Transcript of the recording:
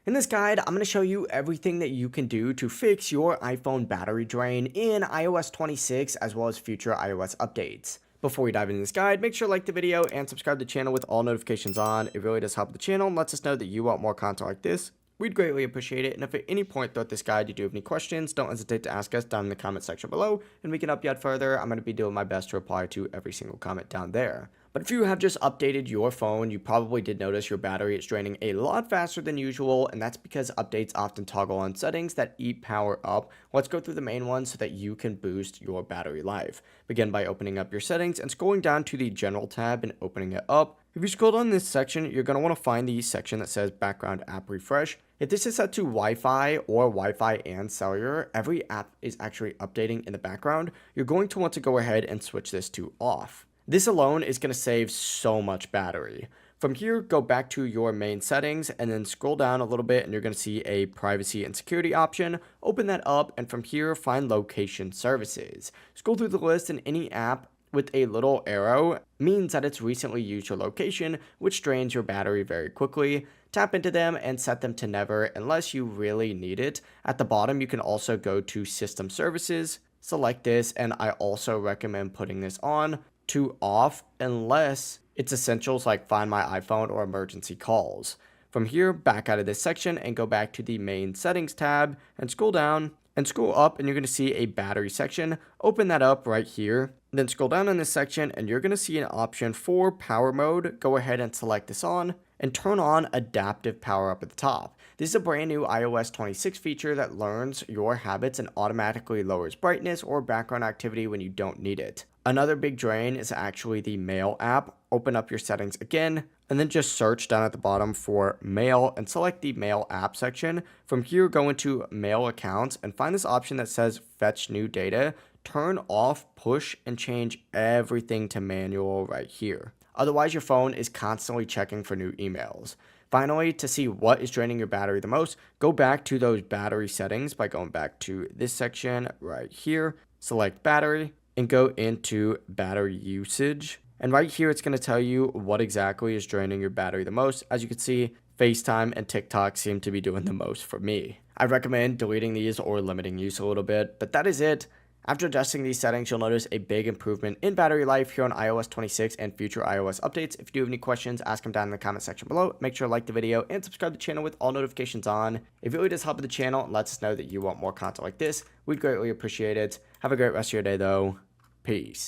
In this guide, I'm going to show you everything that you can do to fix your iPhone battery drain in iOS 26 as well as future iOS updates. Before we dive into this guide, make sure to like the video and subscribe to the channel with all notifications on. It really does help the channel and lets us know that you want more content like this. We'd greatly appreciate it, and if at any point throughout this guide you do have any questions, don't hesitate to ask us down in the comment section below, and we can help you out further. I'm going to be doing my best to reply to every single comment down there. But if you have just updated your phone, you probably did notice your battery is draining a lot faster than usual, and that's because updates often toggle on settings that eat power up. Let's go through the main ones so that you can boost your battery life. Begin by opening up your settings and scrolling down to the General tab and opening it up. If you scroll down this section, you're going to want to find the section that says Background App Refresh. If this is set to Wi-Fi or Wi-Fi and cellular, every app is actually updating in the background. You're going to want to go ahead and switch this to off. This alone is going to save so much battery. From here, go back to your main settings and then scroll down a little bit and you're going to see a privacy and security option. Open that up and from here, find location services. Scroll through the list and any app with a little arrow means that it's recently used your location, which drains your battery very quickly. Tap into them and set them to never unless you really need it. At the bottom, you can also go to System Services, select this, and I also recommend putting this on to off unless it's essentials like Find My iPhone or emergency calls. From here, back out of this section and go back to the main settings tab and scroll down and scroll up and you're going to see a battery section. Open that up right here. Then scroll down in this section and you're going to see an option for power mode. Go ahead and select this on and turn on adaptive power up at the top. This is a brand new iOS 26 feature that learns your habits and automatically lowers brightness or background activity when you don't need it. Another big drain is actually the Mail app. Open up your settings again and then just search down at the bottom for Mail and select the Mail app section. From here, go into Mail accounts and find this option that says Fetch New Data. Turn off push and change everything to manual right here. Otherwise, your phone is constantly checking for new emails. Finally, to see what is draining your battery the most, go back to those battery settings by going back to this section right here, select battery, and go into battery usage. And right here, it's going to tell you what exactly is draining your battery the most. As you can see, FaceTime and TikTok seem to be doing the most for me. I recommend deleting these or limiting use a little bit, but that is it. After adjusting these settings, you'll notice a big improvement in battery life here on iOS 26 and future iOS updates. If you do have any questions, ask them down in the comment section below. Make sure to like the video and subscribe to the channel with all notifications on. It really does help the channel and lets us know that you want more content like this. We'd greatly appreciate it. Have a great rest of your day though. Peace.